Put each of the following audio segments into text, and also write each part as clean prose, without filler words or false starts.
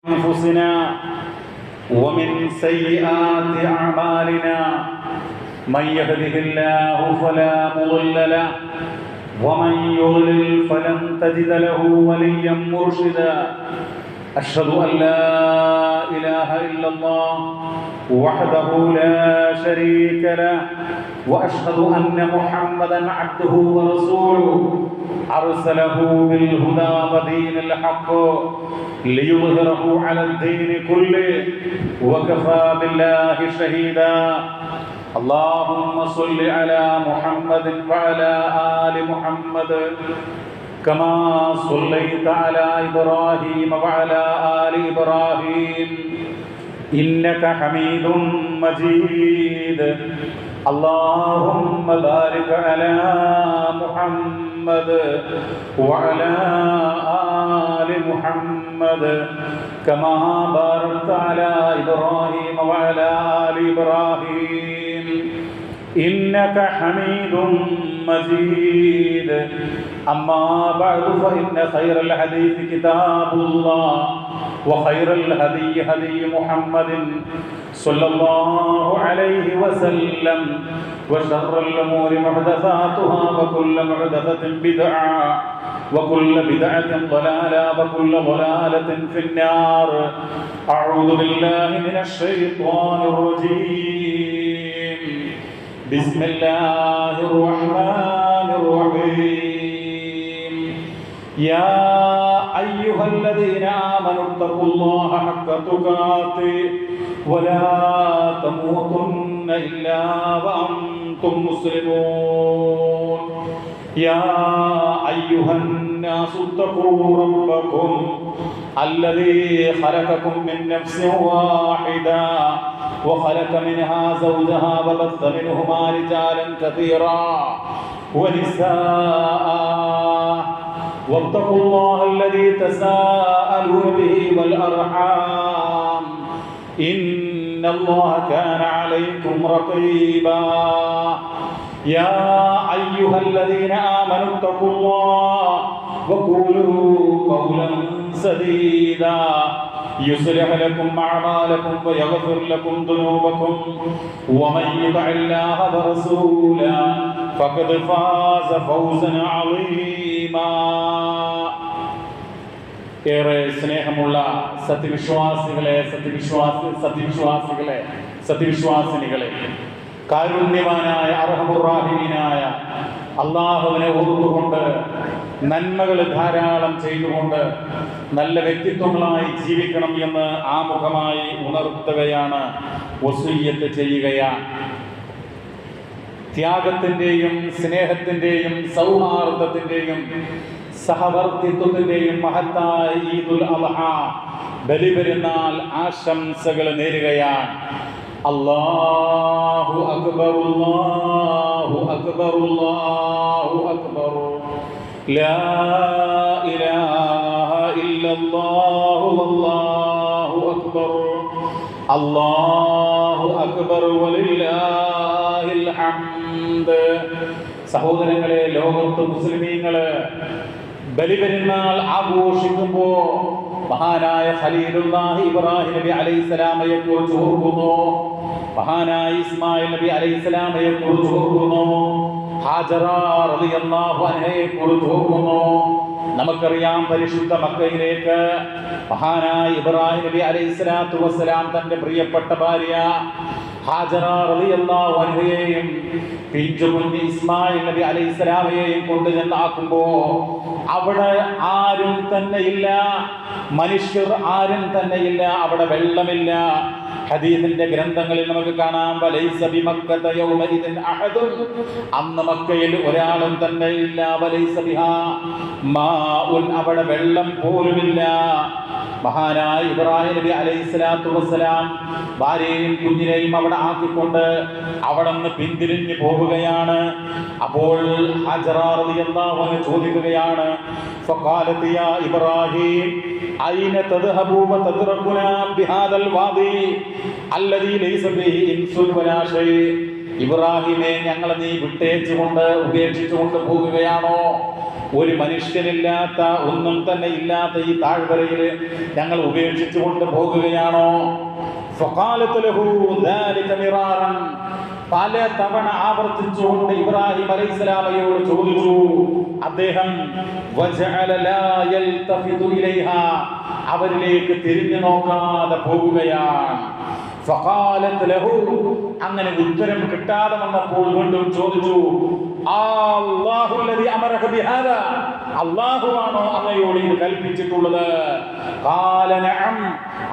أنفسنا ومن سيئات أعمالنا من يهده الله فلا مضل له ومن يضلل فلن تجد له وليا مرشدا. أشهد أن لا إله إلا الله وحده لا شريك له وأشهد أن محمدا عبده ورسوله أرسله بالهدى ودين الحق ليظهره على الدين كله وكفى بالله شهيدا. اللهم صل على محمد وعلى آل محمد كما صليت على إبراهيم وعلى آل إبراهيم إنك حميد مجيد. اللهم بارك على محمد وعلى آل محمد كما باركت على إبراهيم وعلى آل إبراهيم إنك حميد مجيد. أما بعد فإن خير الحديث كتاب الله وخير الهدي هدي محمد صلى الله عليه وسلم وشر الأمور محدثاتها وكل محدثة بدعة وكل بدعة ضلالة وكل ضلالة في النار. أعوذ بالله من الشيطان الرجيم. بسم الله الرحمن الرحيم. يا أيها الذين آمنوا اتقوا الله حق تقاته ولا تموتن إلا وأنتم مسلمون. يا أيها الناس اتقوا ربكم الذي خلقكم من نفس واحدة وخلق منها زوجها وبث منهما رجالا كثيرا ونساء واتقوا الله الذي تساءلون به والأرحام إن الله كان عليكم رقيبا. يا أيها الذين آمنوا اتقوا الله وقولوا قولا سديدا يصلح لكم أعمالكم ويغفر لكم ذنوبكم ومن يطع الله ورسوله فقد فاز فوزا عظيما. ഏറെ സ്നേഹമുള്ള സത്യവിശ്വാസിനികളെ, കാരുണ്യവാനായ അർഹമുർ-റഹീമീനായ അല്ലാഹുവിനെ ഓർത്തുകൊണ്ട് നന്മകൾ ധാരാളം ചെയ്തുകൊണ്ട് നല്ല വ്യക്തിത്വങ്ങളായി ജീവിക്കണം എന്ന് ആമുഖമായി ഉണർത്തുകയാണ്, വസിയ്യത്ത് ചെയ്യുകയാണ്. ത്യാഗത്തിൻ്റെയും സ്നേഹത്തിൻ്റെയും സൗഹാർദ്ദത്തിൻ്റെയും സഹവർത്തിത്വത്തിൻ്റെയും മഹത്തായ ഈദുൽ അദ്ഹ ബലിപെരുന്നാൾ ആശംസകൾ നേരുകയാണ്. അല്ലാഹു അക്ബർ അല്ലാഹു അക്ബർ അല്ലാഹു അക്ബർ ലാ ഇലാഹ ഇല്ലല്ലാഹു വല്ലാഹു അക്ബർ അല്ലാഹു അക്ബർ വലില്ലാഹിൽ ഹംദ്. സഹോദരങ്ങളെ, ലോകത്ത് മുസ്ലിമീങ്ങള് ബലിപെരുന്നാൾ ആഘോഷിക്കുമ്പോ മഹാനായ ഖലീലുല്ലാഹി ഇബ്രാഹിം നബി അലൈഹിസ്സലാമയെ കുറിച്ച് ഓർക്കുന്നു, മഹാനായ ഇസ്മായിൽ നബി അലൈഹിസ്സലാമയെ കുറിച്ച് ഓർക്കുന്നു, ഹാജറ റളിയല്ലാഹു അൻഹയെ കുറിച്ച് ഓർക്കുന്നു. നമുക്കറിയാം, പരിശുദ്ധ മക്കയിലേക്ക് മഹാനായ ഇബ്രാഹിം നബി അലൈഹിസ്സലാത്തു വസ്സലാം തന്റെ പ്രിയപ്പെട്ട ഭാര്യ ഹാജറ റളിയല്ലാഹു അൻഹയെയും പിഞ്ചുകുഞ്ഞ് ഇസ്മായിൽ നബി അലൈഹിസ്സലാമയെയും കൊണ്ട് ചെന്നാക്കുമ്പോ അവിടെ ആരും തന്നെയില്ല, മനുഷ്യർ ആരും തന്നെയില്ല, അവിടെ വെള്ളമില്ല. ഹദീസിന്റെ ഗ്രന്ഥങ്ങളിൽ നമുക്ക് കാണാം, വലൈസ ബിമക്കത യൗമഇദിൻ അഹദുൻ, അന്ന് മക്കയിൽ ഒരാളും തന്നെ ഇല്ല, വലൈസ ബിഹാ മാഉൻ, അവിടെ വെള്ളം പോലുമില്ല. മഹാനായ ഇബ്രാഹിം നബി അലൈഹിസ്സലാത്തു വസ്സലാം ഭാര്യയെയും കുഞ്ഞിനെയും അവിടെ ആക്കിക്കൊണ്ട് അവിടെ നിന്ന് പിന്തിരിഞ്ഞു പോവുകയാണ്. അപ്പോൾ ഹാജറ റളിയല്ലാഹു അൻഹ ചോദിക്കുകയാണ്, ഫഖാലത് യാ ഇബ്രാഹിം അയ്ന തദ്ഹബു വതദ്റകുനാ ബിഹാദൽ വാദി അല്ലദീ ലൈസ ബിഹി ഇൻസുൻ വലാ ശൈ. ഇബ്രാഹിമേ, ഞങ്ങളെ നീ വിട്ടേച്ചുകൊണ്ട് ഉപേക്ഷിച്ചുകൊണ്ട് പോകുകയാണോ? ഒരു മനുഷ്യനില്ലാത്ത, ഒന്നും തന്നെ ഇല്ലാത്ത ഈ താഴ്വരയിൽ ഞങ്ങൾ ഉപേക്ഷിച്ചുകൊണ്ട് പോകുകയാണോ? ഫഖാലത് ലഹു ദാലിക മിറാറൻ, പല തവണ ആവർത്തിച്ചുകൊണ്ട് ഇബ്രാഹിം അലൈഹിസ്സലാമയോട് ചോദിച്ചു. അദ്ദേഹം വജഅല ലാ യൽതഫിതു ഇലൈഹാ, അവരിലേക്ക് തിരിഞ്ഞു നോക്കാതെ പോകുകയാണ്. ഫഖാലത് ലഹു, അങ്ങനെ ഉത്തരം കിട്ടാതെ വന്നപ്പോൾ വീണ്ടും ചോദിച്ചു, അല്ലാഹു അല്ലദീ അമറക ബിഹാദാ, അല്ലാഹുവാണോ അങ്ങയോട് ഇത് കൽപ്പിച്ചിട്ടുള്ളത്? ഖാല നഅം,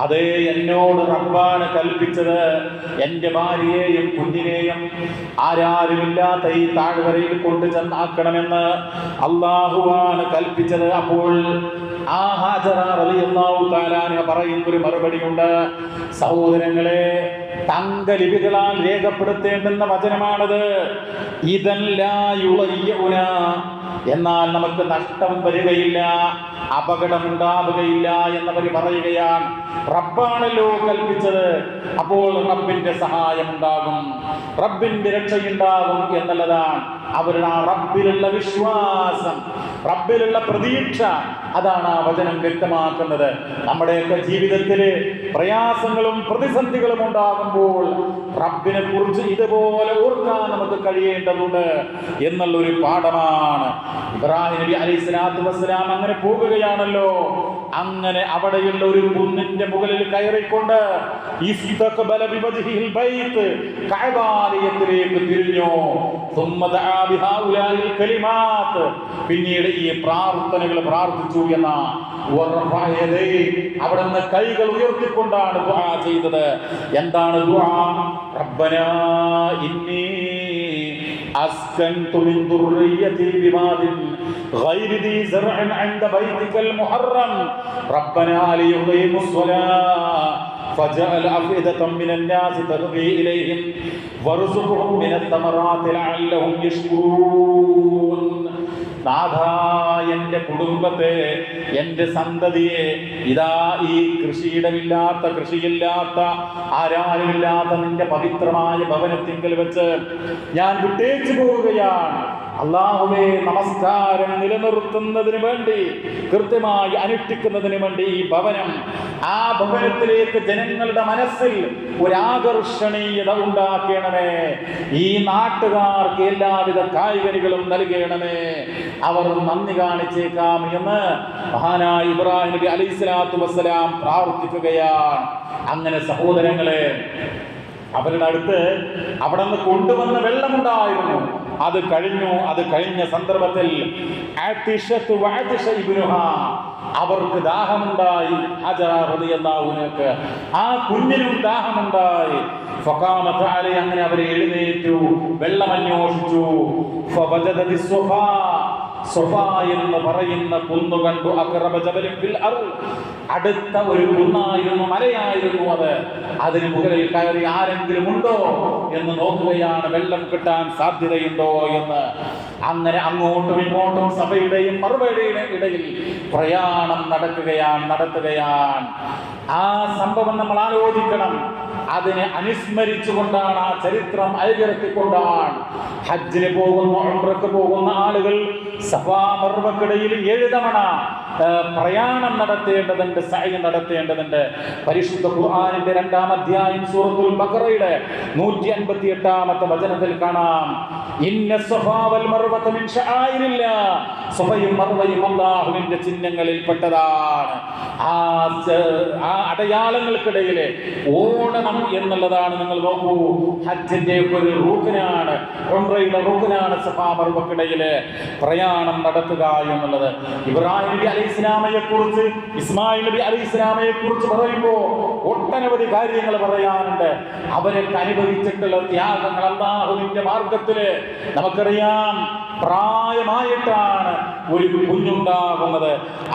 അതേ, എന്നോട് റബ്ബാണ് കൽപ്പിച്ചത്. എൻ്റെ ഭാര്യയെയും കുഞ്ഞിനെയും ആരാരുമില്ലാത്ത ഈ താഴ്വരയിൽ കൊണ്ടു ചെന്നാക്കണമെന്ന് അല്ലാഹുവാണ് കൽപ്പിച്ചത്. അപ്പോൾ ആ ഹാജറ റളിയല്ലാഹു തആല അൻഹ പറയുന്ന ഒരു മറുപടിയുണ്ട്. സഹോദരങ്ങളെ, തങ്കലിപികളാൽ രേഖപ്പെടുത്തേണ്ടുന്ന വചനമാണത്. ഇദല്ലാ യുളയ്യുന, എന്നാൽ നമുക്ക് നഷ്ടം വരികയില്ല, അപകടമുണ്ടാവുകയില്ല എന്നവർ പറയുകയാണ്. റബ്ബാണല്ലോ കൽപ്പിച്ചത്, അപ്പോൾ റബ്ബിന്റെ സഹായം ഉണ്ടാകും, റബ്ബിന്റെ രക്ഷയുണ്ടാകും എന്നുള്ളതാണ് അവരുടെ ആ റബ്ബിലുള്ള വിശ്വാസം, റബ്ബിലുള്ള പ്രതീക്ഷ. അതാണ് ആ വചനം വ്യക്തമാക്കുന്നത്. നമ്മുടെയൊക്കെ ജീവിതത്തിൽ പ്രയാസങ്ങളും പ്രതിസന്ധികളും ഉണ്ടാകുമ്പോൾ റബ്ബിനെ കുറിച്ച് ഇതുപോലെ ഓർക്കാൻ നമുക്ക് കഴിയേണ്ടതുണ്ട് എന്നുള്ളൊരു പാഠമാണ്. ഇബ്രാഹിം നബി അലൈഹിസ്സലാത്തു വസ്സലാം അങ്ങനെ പോകുകയാണല്ലോ. അങ്ങനെ അവിടെയുള്ള ഒരു കുന്നിന്റെ മുകളിൽ കയറിക്കൊണ്ട് ഇസ്തഖ്ബല ബിവജ്ഹിൽ ബൈത്ത്, കഅബാലയത്തിലേക്ക് തിരിഞ്ഞു. ثم دعا بهؤلاء الكلمات, പിന്നീട് ഈ പ്രാർത്ഥനകൾ പ്രാർത്ഥിച്ചു എന്ന അവിടുന്ന് കൈകൾ ഉയർത്തിക്കൊണ്ടാണ് ദുആ ചെയ്തത്. എന്താണ് ദുആ? റബ്ബനാ ഇന്നി അസ്കൻതു മിൻ ദുർരിയതി ബിവാദിൻ ഗൈരി ദി സർഅൻ ഇൻദ ബൈതികൽ മുഹറം റബ്ബനാ ലിയുഖീമുസ് സ്വലാ فجعل أفئدة من الناس تهوي إليهم وارزقهم من الثمرات لعلهم يشكرون. നാഥാ, എൻ്റെ കുടുംബത്തെ, എൻ്റെ സന്തതിയെ ഇതാ ഈ കൃഷിയിടമില്ലാത്ത, കൃഷിയില്ലാത്ത, ആരാരുമില്ലാത്ത നിന്റെ പവിത്രമായ ഭവനത്തിങ്കൽ വെച്ച് ഞാൻ വിട്ടേച്ചു പോവുകയാണ്. അല്ലാഹുവേ, നമസ്കാരം നിലനിർത്തുന്നതിന് വേണ്ടി, കൃത്യമായി അനുഷ്ഠിക്കുന്നതിന് വേണ്ടി ഈ ഭവനം, ആ ഭവനത്തിലേക്ക് ജനങ്ങളുടെ മനസ്സിൽ ഒരാകർഷണീയത ഉണ്ടാക്കണമേ. ഈ നാട്ടുകാർക്ക് എല്ലാവിധ കായ്കനികളും നൽകണമേ. അവർ നന്ദി കാണിച്ചേക്കാം എന്ന് മഹാനായ ഇബ്രാഹിം നബി അലൈഹിസ്സലാത്തു വസ്സലാം പ്രാർത്ഥിക്കുകയാണ്. അങ്ങനെ സഹോദരങ്ങളെ, അവരുടെ അടുത്ത് അവിടെ നിന്ന് കൊണ്ടുവന്ന വെള്ളമുണ്ടായിരുന്നു. അത് കഴിഞ്ഞു. അത് കഴിഞ്ഞ സന്ദർഭത്തിൽ അവർക്ക് ദാഹമുണ്ടായി. ഹജറ റളിയല്ലാഹു അൻഹക്ക്, ആ കുഞ്ഞിനും ദാഹമുണ്ടായി. ഫഖാമത അലൈഹി, അങ്ങനെ അവർ എഴുന്നേറ്റു, വെള്ളമന്വേഷിച്ചു. ഫവജദ സ്വഫാ, സ്വഫാ എന്ന് പറയുന്ന കുന്നു കണ്ടു. അഖറബ ജബലിൻ ഫിൽ അർദ്, അടുത്ത ഒരു കുന്നായിരുന്നു, മലയായിരുന്നു അത്. അതിന് മുകളിൽ കയറി ആരെങ്കിലും ഉണ്ടോ എന്ന് നോക്കുകയാണ്, വെള്ളം കിട്ടാൻ സാധ്യതയുണ്ടോ എന്ന്. അങ്ങനെ അങ്ങോട്ടും ഇങ്ങോട്ടും സഭയുടെയും മറുപടിയുടെ ഇടയിൽ പ്രയാണം നടത്തുകയാണ്. ആ സംഭവം നമ്മൾ ആലോചിക്കണം. അതിനെ അനുസ്മരിച്ചുകൊണ്ടാണ്, ആ ചരിത്രം അയവിറക്കിക്കൊണ്ടാണ് ഹജ്ജിന് പോകുന്ന, ഉംറക്ക് പോകുന്ന ആളുകൾ സഫാ മർവക്കിടയിൽ 7 തവണ പ്രയാണം നടത്തേണ്ടതുണ്ട്, സഅയ് നടത്തേണ്ടതുണ്ട്. പരിശുദ്ധ ഖുർആനിന്റെ 2-ാം അധ്യായം സൂറത്തുൽ ബഖറയുടെ 158-ാമത്തെ വചനത്തിൽ കാണാം, ഇന്ന സ്വഫാ വൽ മർവത മിൻ ശആയിരില്ലാഹ്, സ്വഫയും മർവയും അല്ലാഹുവിന്റെ ചിഹ്നങ്ങളിൽപ്പെട്ടതാണ്. ആ അടയാളങ്ങൾക്കിടയിലെ ഓടണം എന്നുള്ളതാണ്. നിങ്ങൾ നോക്കൂ, ഹജ്ജിന്റെ ഒരു റൂഖിനാണ്, ഉംറയുടെ റൂഖിനാണ് സഫാ മർവക്കിടയിലെ പ്രയാണം നടത്തുക എന്നുള്ളത്. ഇബ്രാഹിം നബി അലൈഹിസ്സലാമയെ കുറിച്ച്, ഇസ്മായിൽ നബി അലൈഹിസ്സലാമയെ കുറിച്ച് പറയുമ്പോൾ ഒട്ടനവധി കാര്യങ്ങൾ പറയാനുണ്ട്. അവരൊക്കെ അനുഭവിച്ചിട്ടുള്ള ത്യാഗങ്ങൾ അല്ലാഹുവിന്റെ മാർഗത്തില്. നമുക്കറിയാം, പ്രായമായിട്ടാണ് ഒരു കുഞ്ഞുണ്ടാകുന്നത്.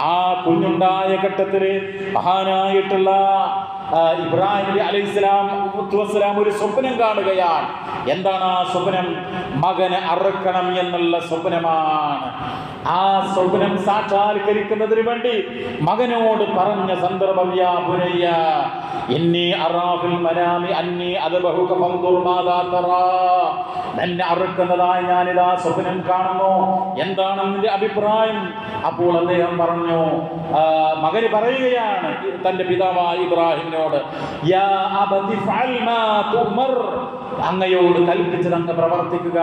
ആ കുഞ്ഞുണ്ടായ ഘട്ടത്തില് മഹാനായിട്ടുള്ള ഇബ്രാഹിം നബി അലൈഹിസ്സലാം ഒരു സ്വപ്നം കാണുകയാണ്. എന്താണ് ആ സ്വപ്നം? മകനെ അറുക്കണം എന്നുള്ള സ്വപ്നമാണ്. ആ സ്വപ്നം സാക്ഷാത്കരിക്കുന്നതിന് വേണ്ടി മകനോട് പറഞ്ഞ സന്ദർഭം, യാ ബുനയ്യ ഇന്നി അറാ ഫിൽ മനാമി അന്നി അദ്ബഹുക ഫൻദുർ മാദാ തറാ, നിന്നെ അറുക്കുന്നതായി ഞാനിതാ സ്വപ്നം കാണുന്നു, എന്താണ് നിന്റെ അഭിപ്രായം? അപ്പോൾ അദ്ദേഹം പറഞ്ഞു, മകന് പറയുകയാണ് തന്റെ പിതാവായ ഇബ്രാഹിമിനോട്, യാ അബതി ഫഅൽ മാ തുമർ, അങ്ങയോട് കൽപ്പിച്ചത് അങ്ങ് പ്രവർത്തിക്കുക,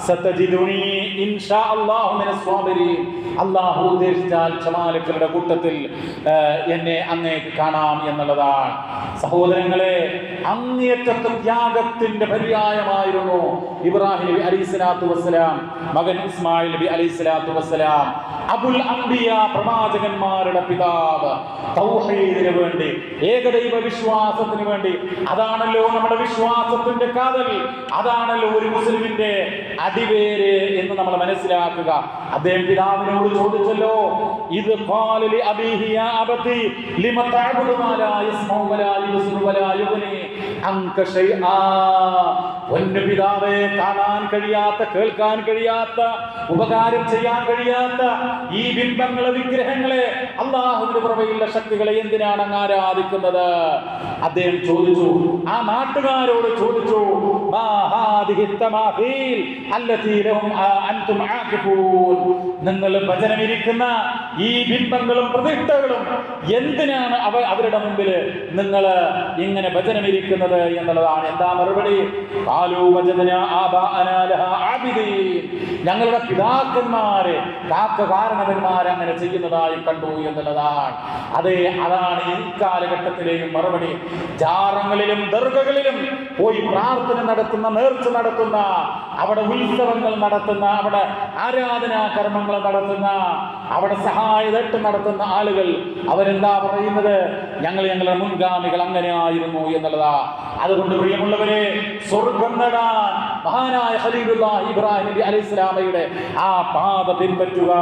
സതജിദുനി ഇൻഷാ അല്ലാഹു മിനസ് സ്വാബിരീൻ, അല്ലാഹു ഉദ്ദേശിച്ചാൽ ക്ഷമാലുക്കളുടെ കൂട്ടത്തിൽ എന്നെ അങ്ങേക്ക് കാണാം എന്നുള്ളതാണ്. സഹോദരങ്ങളെ, അങ്ങേയറ്റത്തെ ത്യാഗത്തിന്റെ പര്യായമായിരുന്നു ഇബ്രാഹിം നബി അലൈഹിസ്സലാത്തു വസ്സലാം, മകൻ ഇസ്മായിൽ നബി അലൈഹിസ്സലാത്തു വസ്സലാം, അബുൽ അംബിയ, പ്രവാചകന്മാരുടെ പിതാവ്. തൗഹീദിന് വേണ്ടി, ഏകദൈവ വിശ്വാസത്തിന് വേണ്ടി, അതാണല്ലോ നമ്മുടെ വിശ്വാസത്തിന്റെ കാതൽ, അതാണല്ലോ ഒരു മുസ്ലിമിന്റെ അടിവേര് എന്ന് നമ്മൾ മനസ്സിലാക്കുക. അദ്ദേഹം പിതാവിനോട് ചോദിച്ചല്ലോ, ഇത് ഖാല ലി അബീഹി യാ അബതി ലിമ തഅബുദു മാ ലാ യസ്മഉ വലാ യുബ്സിറു വലാ യുഗ്നി അൻക ശൈആ, പൊന്നു പിതാവേ, കാണാൻ കഴിയാത്ത, കേൾക്കാൻ കഴിയാത്ത, ഉപകാരം ചെയ്യാൻ കഴിയാത്ത ഈ ബിംബങ്ങളെ, വിഗ്രഹങ്ങളെ, അല്ലാഹുവിന്റെ പ്രഭയുള്ള ശക്തികളെ എന്തിനാണ് അങ്ങ് ആരാധിക്കുന്നത്? അദ്ദേഹം ചോദിച്ചു. ആ നാട്ടുകാരോട് ചോദിച്ചു, മാ ഹാദിഹി തമാഫീൽ അല്ലതീ ലഹും അൻതും ആകിഫൂൻ, നിങ്ങൾ ഭജനമിരിക്കുന്ന ഈ ബിംബങ്ങളും പ്രതിഷ്ഠകളും എന്തിനാണ് അവരുടെ മുമ്പിൽ നിങ്ങൾ ഇങ്ങനെ ഭജനമിരിക്കുന്നത് എന്നുള്ളതാണ്. എന്താ മറുപടി? ഖാലൂ വജദനാ ആബാഅനാ ലഹാ ആബിദീൻ, ഞങ്ങളുടെ പിതാക്കന്മാരെ, കാരണവന്മാരെ അങ്ങനെ ചെയ്യുന്നതായി കണ്ടു എന്നുള്ളതാണ്. അതെ, അതാണ് ഈ കാലഘട്ടത്തിലെയും മറുപടി. ജാറങ്ങളിലും ദർഗകളിലും പോയി പ്രാർത്ഥന നടത്തുന്ന, നേർച്ച നടത്തുന്ന, അവിടെ ഉത്സവങ്ങൾ നടത്തുന്ന, അവിടെ ആരാധനാ കർമ്മങ്ങൾ നടത്തുന്ന, അവിടെ സഹായതട്ട് നടത്തുന്ന ആളുകൾ അവരെന്താ പറയുന്നത്? ഞങ്ങളുടെ മുൻഗാമികൾ അങ്ങനെയായിരുന്നു എന്നുള്ളതാ. അതുകൊണ്ട് പ്രിയമുള്ളവരെ, സ്വർഗം നേടാൻ മഹാനായ ഖലീലുല്ലാഹി ഇബ്രാഹിം നബി അലൈഹിസ്സലാമയുടെ ആ പാത പിൻപറ്റുക.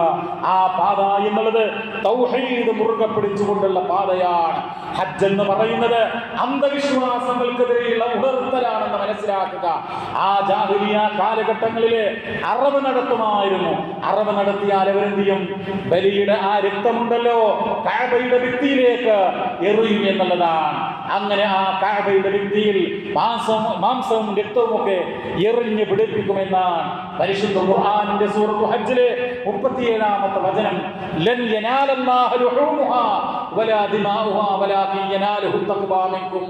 ആ പാത എന്നുള്ളത് തൗഹീദ് മുറുകെ പിടിച്ചുകൊണ്ടുള്ള പാതയാണ്. ഹജ്ജ് എന്ന് പറയുന്നത് അന്ധവിശ്വാസങ്ങൾക്കെതിരെയുള്ള ഉണർത്തലാണെന്ന് മനസ്സിലാക്കുക. ആ ജാഹിലിയ കാലഘട്ടങ്ങളില് അറവ് നടത്തുമായിരുന്നു. അറവ് നടത്തിയാൽ അവരെന്ത് ചെയ്യും? ബലിയുടെ ആ രക്തമുണ്ടല്ലോ, കഅബയുടെ ഭിത്തിയിലേക്ക് എറിയും എന്നുള്ളതാണ്. അങ്ങനെ ആ കഅബയുടെ ഭിത്തിയിൽ മാംസവും രക്തവും ഒക്കെ എറിഞ്ഞ് പിടിപ്പിക്കുമെന്നാണ് പരിശുദ്ധ ഖുർആനിന്റെ സൂറത്തുൽ ഹജ്ജിലെ 37-ാമത്തെ വചനം. ലൻ യനാലല്ലാഹു ലുഹൂമുഹാ വലാ ദിമാഉഹാ വലാകിൻ യനാലുഹു തഖ്വാ മിൻകും.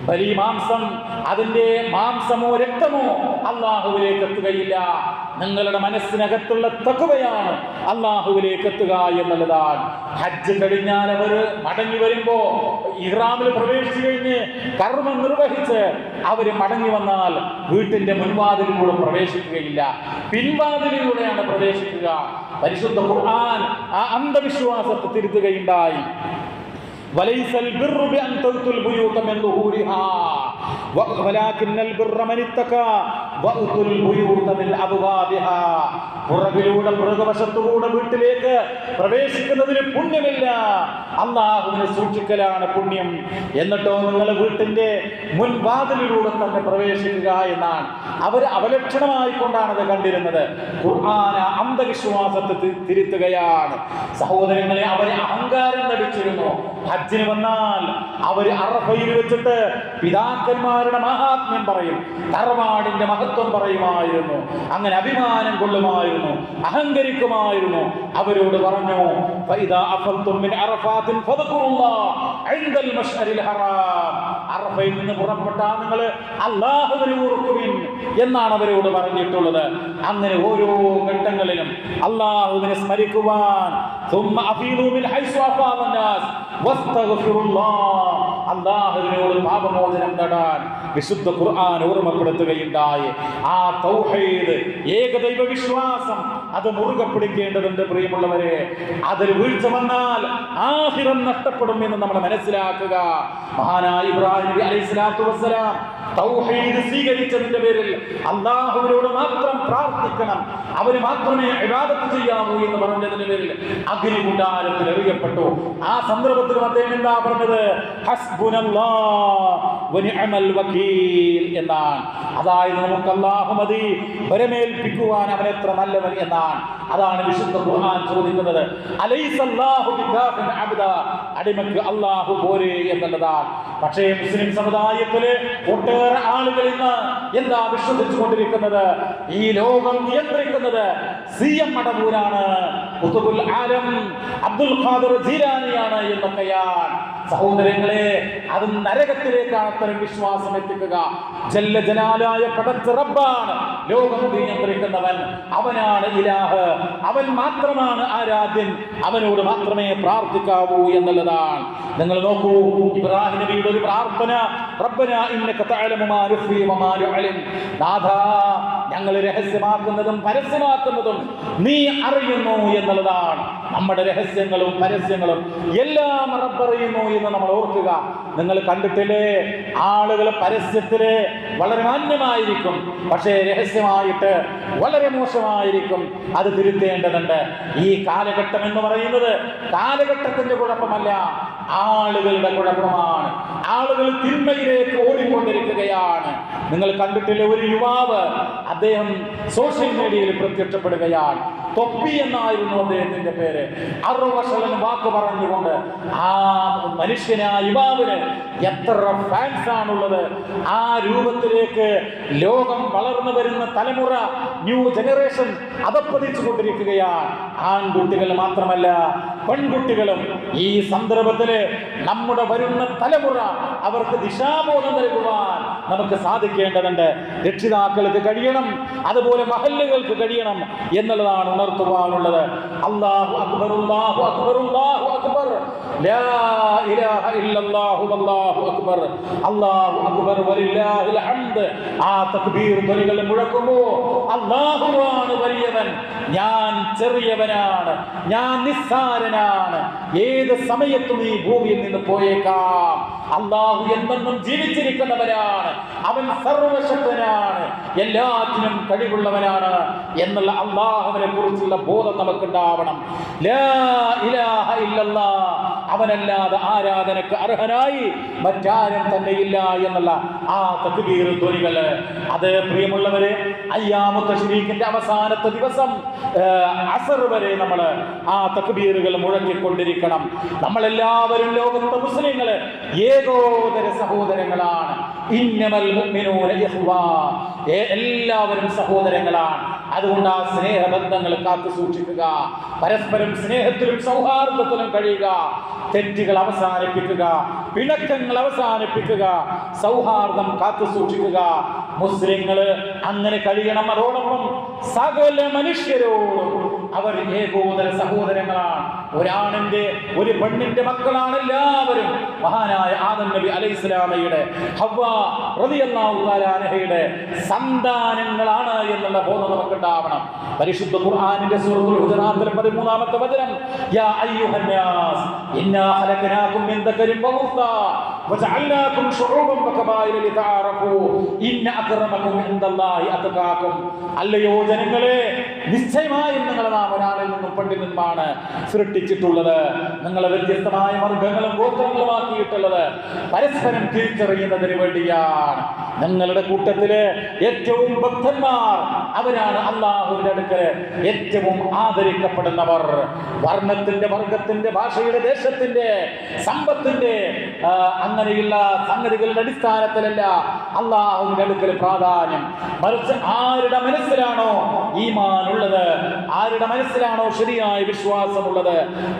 ബലി മാംസം, അതിന്റെ മാംസമോ രക്തമോ അല്ലാഹുവിലേക്ക് എത്തുകയില്ല. നിങ്ങളുടെ മനസ്സിനകത്തുള്ള തഖ്വയാണ് അല്ലാഹുവിലേക്ക് എത്തുക എന്നുള്ളതാണ്. ഹജ്ജ് കഴിഞ്ഞാൽ അവർ മടങ്ങി വരുമ്പോ, ഇഹ്റാമിൽ പ്രവേശിച്ചു കഴിഞ്ഞ് കർമ്മം നിർവഹിച്ച് അവര് മടങ്ങി വന്നാൽ വീട്ടിന്റെ മുൻവാതിലിലൂടെ പ്രവേശിക്കുകയില്ല, പിൻവാതിലിലൂടെയാണ് പ്രവേശിക്കുക. പരിശുദ്ധ ഖുർആൻ ആ അന്ധവിശ്വാസത്തെ തിരുത്തുകയുണ്ടായി. വലൈസൽ ബിർറു ബിഅൻ തഅ്തുൽ ബുയൂത മിൻ ദുഹൂരിഹാ വലാകിന്നൽ ബിർറ മൻ ഇത്തഖാ വഅ്തുൽ ബുയൂത മിൻ അബ്വാബിഹാ. പുറകിലൂടെ, പുറകുവശത്തുകൂടെ വീട്ടിലേക്ക് പ്രവേശിക്കുന്നതിന് പുണ്യമില്ല, അല്ലാഹുവിനെ സൂക്ഷിക്കലാണ് പുണ്യം. എന്നിട്ടോ നിങ്ങൾ വീട്ടിന്റെ മുൻവാതിലിലൂടെ തന്നെ പ്രവേശിക്കുക എന്നാണ്. അവർ അവലക്ഷണമായിക്കൊണ്ടാണ് അത് കണ്ടിരുന്നത്. ഖുർആൻ അന്ധവിശ്വാസത്തെ തിരുത്തുകയാണ്. സഹോദരങ്ങളെ, അവരെ അഹങ്കാരം നടിച്ചിരുന്നു. ഹജ്ജിന് വന്നാൽ അവർ അറഫയിൽ വെച്ചിട്ട് പിതാക്കന്മാരുടെ മഹാത്മ്യം പറയും, തറവാടിന്റെ മഹത്വം പറയുമായിരുന്നു. അങ്ങനെ അഭിമാനം കൊള്ളുമായിരുന്നു, അഹങ്കരിക്കുമായിരുന്നു. അവരോട് പറഞ്ഞു, ഫഇദാ അഫൽതും മിൻ അറഫാത്തിൻ ഫദ്കുറുല്ലാഹ ഇൻദൽ മശ്അരിൽ ഹറാം. അറഫയിൽ നിന്ന് പുറപ്പെട്ടാൽ നിങ്ങൾ അല്ലാഹുവിനെ ഓർക്കുവിൻ എന്നാണ് അവരോട് പറഞ്ഞിട്ടുള്ളത്. അങ്ങനെ ഓരോ ഘട്ടങ്ങളിലും അല്ലാഹുവിനെ സ്മരിക്കുവാൻ, ثم أفيضوا من حيث أفاض الناس واستغفروا الله, അല്ലാഹുവിനോട് പാപമോചനം നേടാൻ വിശുദ്ധ ഖുർആൻ ഓർമ്മപ്പെടുത്തുകയുണ്ടായി. ആ തൗഹീദ്, ഏകദൈവ വിശ്വാസം, അത് മുറുകെ പിടിക്കേണ്ടതുണ്ട് പ്രിയമുള്ളവരെ. അതിൽ വീഴ്ച വന്നാൽ ആഖിറം നഷ്ടപ്പെടും എന്ന് നമ്മൾ മനസ്സിലാക്കുക. മഹാനായ ഇബ്രാഹിം നബി അലൈഹിസ്സലാത്തു വസ്സലാം തൗഹീദ് സ്വീകരിച്ചതിന്റെ പേരിൽ അല്ലാഹുവിനോട് മാത്രം പ്രാർത്ഥിക്കണം, അവന് മാത്രമേ ഇബാദത്ത് ചെയ്യാവൂ എന്ന് പറഞ്ഞതിന്റെ പേരിൽ അഗ്നികുണ്ഡാരത്തിൽ എറിയപ്പെട്ടു. ആ സന്ദർഭത്തിൽ അദ്ദേഹം എന്താ പറഞ്ഞത്? ഹസ്ബുനല്ലാഹ് വനിഅമൽ വകീൽ എന്നാണ്. അതായത് നമുക്ക് അല്ലാഹു മതി, വരമേൽപ്പിക്കുവാൻ അവൻ എത്ര നല്ലവൻ എന്നാണ്. അതാണ് വിശുദ്ധ ഖുർആൻ ചോദിക്കുന്നത്. അലൈസല്ലാഹു ബികാഫിൻ അബ്ദ, അടിമക്ക് അല്ലാഹു പോരെ എന്നുള്ളതാണ്. പക്ഷേ മുസ്ലിം സമുദായത്തിലെ ഒട്ടേറെ ആളുകൾ ഇന്ന് എന്താ വിശ്വസിച്ചു കൊണ്ടിരിക്കുന്നത്? ഈ ലോകം നിയന്ത്രിക്കുന്നത് CM മടവൂരാണ്, ഖുതുബുൽ ആലം അബ്ദുൽ ഖാദിർ ജീലാനിയാണ് എന്നൊക്കെയാണ്. സഹോദരങ്ങളെ, അത് നരകത്തിലേക്കാണ് അത്തരം വിശ്വാസം എത്തിക്കുക. ജല്ല ജലാലായ പടച്ച റബ്ബാണ് ലോകം നിയന്ത്രിക്കുന്നവൻ, അവനാണ് ഇലാഹ്, അവൻ മാത്രമാണ് ആരാധ്യൻ, അവനോട് മാത്രമേ പ്രാർത്ഥിക്കാവൂ എന്നുള്ളതാണ്. നിങ്ങൾ നോക്കൂ, ഇബ്രാഹിം നബിയുടെ ഒരു പ്രാർത്ഥന, റബ്ബനാ ഇന്നക തഅലമു മാ നുഖ്ഫി വമാ നുഅലിൻ, നാഥാ ഞങ്ങൾ രഹസ്യമാക്കുന്നതും പരസ്യമാക്കുന്നതും നീ അറിയുന്നു എന്നുള്ളതാണ്. നമ്മുടെ രഹസ്യങ്ങളും പരസ്യങ്ങളും എല്ലാം റബ്ബ് അറിയുന്നു എന്ന് നമ്മൾ ഓർക്കുക. നിങ്ങൾ കണ്ടിട്ടില്ലേ, ആളുകൾ പരസ്യത്തില് വളരെ മാന്യമായിരിക്കും, പക്ഷേ രഹസ്യമായിട്ട് വളരെ മോശമായിരിക്കും. അത് തിരുത്തേണ്ടതുണ്ട്. ഈ കാലഘട്ടം എന്ന് പറയുന്നത് കാലഘട്ടത്തിന്റെ കുഴപ്പമല്ല, ആളുകളുടെ കുഴപ്പമാണ്. ആളുകൾ തിന്മയിലേക്ക് ഓടിക്കൊണ്ടിരിക്കുകയാണ്. നിങ്ങൾ കണ്ടിട്ടില്ല, ഒരു യുവാവ് അദ്ദേഹം സോഷ്യൽ മീഡിയയിൽ പ്രത്യക്ഷപ്പെടുകയാണ്. തൊപ്പി എന്നായിരുന്നു അദ്ദേഹത്തിന്റെ പേര്. അറുവശലൻ വാക്ക് പറഞ്ഞുകൊണ്ട് ആ മനുഷ്യന്, ആ യുവാവിന് എത്ര ഫാൻസ് ആണുള്ളത്. ആ രൂപത്തിലേക്ക് ലോകം വളർന്നു വരുന്ന തലമുറ, ന്യൂ ജനറേഷൻ അതപ്പതിച്ചു കൊണ്ടിരിക്കുകയാണ്. ആൺകുട്ടികൾ മാത്രമല്ല, പെൺകുട്ടികളും. ഈ സന്ദർഭത്തില് നമ്മുടെ വരുന്ന തലമുറ അവർക്ക് ദിശാബോധം നൽകുവാൻ നമുക്ക് സാധിക്കേണ്ടതുണ്ട്. രക്ഷിതാക്കൾക്ക് കഴിയണം, അതുപോലെ മഹല്ലുകൾക്ക് കഴിയണം എന്നുള്ളതാണ് ഉണർത്തുവാനുള്ളത്. അല്ലാഹു അക്ബർ, അല്ലാഹു അക്ബർ, അല്ലാഹു അക്ബർ, ലാ ഇലാഹ ഇല്ലല്ലാഹു വല്ലാഹു അക്ബർ, അല്ലാഹു അക്ബർ വലില്ലാഹിൽ ഹംദ്. ആ തക്ബീർ ധ്വനികൾ മുഴക്കുമ്പോൾ അല്ലാഹുവാണ് വലിയവൻ, ഞാൻ ചെറിയവനാണ്, ഞാൻ നിസ്സാരനാണ്, ഏത് സമയത്തും ഈ ഭൂമിയിൽ നിന്ന് പോയേക്കാം. അല്ലാഹു എന്നെന്നും ജീവിച്ചിരിക്കുന്നവനാണ്, അവൻ സർവശക്തനാണ്, എല്ലാത്തിനും കഴിവുള്ളവനാണ് എന്നുള്ള അല്ലാഹുവിനെ കുറിച്ചുള്ള ബോധം നമുക്കുണ്ടാവണം. ലാ ഇലാഹ ഇല്ലല്ലാഹ്, അവനല്ലാതെ ആരാധനക്ക് അർഹനായി മറ്റാരും തന്നെയില്ല എന്നുള്ള ആ തക്ബീർ ധ്വനികൾ. അത് പ്രിയമുള്ളവരെ, അയ്യാമു തശ്രീഖിന്റെ അവസാനത്തെ ദിവസം അസർ വരെ നമ്മൾ ആ തക്ബീറുകൾ മുഴങ്ങിക്കൊണ്ടിരിക്കണം. നമ്മളെല്ലാവരും ലോകത്തെ മുസ്ലിങ്ങൾ ഏകോദര സഹോദരങ്ങളാണ്. ഇന്നമൽ മുഅ്മിനൂന ഇഖ്വാ, എല്ലാവരും സഹോദരങ്ങളാണ്. അതുകൊണ്ട് ആ സ്നേഹബന്ധങ്ങൾ കാത്തു സൂക്ഷിക്കുക, പരസ്പരം സ്നേഹത്തിലും സൗഹാർദ്ദത്തിലും കഴിയുക, തെറ്റുകൾ അവസാനിപ്പിക്കുക, പിണക്കങ്ങൾ അവസാനിപ്പിക്കുക, സൗഹാർദ്ദം കാത്തു സൂക്ഷിക്കുക. മുസ്ലിങ്ങള് അങ്ങനെ കഴിയണം. അതോടൊപ്പം സകല മനുഷ്യരോടും അവർ ഏകോദര സഹോദരങ്ങളാണ്. ഒരാണിന്റെ ഒരു പെണ്ണിന്റെ മക്കളാണ് എല്ലാവരും. മഹാനായ ആദം നബി അലൈഹിസ്സലാമയുടെ ഹവ്വാ റളിയല്ലാഹു തആല അൻഹയുടെ സന്താനങ്ങളാണ് എന്നുള്ള ബോധം നമുക്കുണ്ടാവണം. പരിശുദ്ധ ഖുർആനിന്റെ സൂറത്തുൽ ഹുജറാത്തിലെ 13-ാമത്തെ വചനം, യാ അയ്യുഹന്നാസ് ഇന്നാ ഖലഖനാകും മിൻ ദക്കരിൻ വ ഉൻസാ വജഅൽനാകും ശുഊബൻ വഖബായില ലിതഅറഫൂ ഇന്ന അക്രമകും ഇൻദല്ലാഹി അത്ഖാകും. അല്ലയോ ജനങ്ങളെ, നിശ്ചയമായും നിങ്ങളെ നാം ഒരാളിൽ നിന്നും പെണ്ണിൽ നിന്നുമാണ് സൃഷ്ടിച്ചിട്ടുള്ളത്. നിങ്ങളെ വ്യത്യസ്തമായ വർഗ്ഗങ്ങളും ഗോത്രങ്ങളുമാക്കിയിട്ടുള്ളത് പരസ്പരം തിരിച്ചറിയുന്നതിന് വേണ്ടിയാണ്. നിങ്ങളുടെ കൂട്ടത്തില് ഏറ്റവും ഭക്തന്മാർ അവരാണ് അല്ലാഹുവിന്റെ അടുക്കല് ഏറ്റവും ആദരിക്കപ്പെടുന്നവർ. വർണ്ണത്തിന്റെ, വർഗത്തിന്റെ, ഭാഷയുടെ, ദേശത്തിന്റെ, സമ്പത്തിന്റെ അങ്ങനെയുള്ള സംഗതികളുടെ അടിസ്ഥാനത്തിലല്ല അല്ലാഹുവിന്റെ അടുക്കൽ പ്രാധാന്യം. മറിച്ച് ആരുടെ മനസ്സിലാണോ ഈമാൻ ഉള്ളത്, ആരുടെ മനസ്സിലാണോ ശരിയായ വിശ്വാസമുള്ളത്,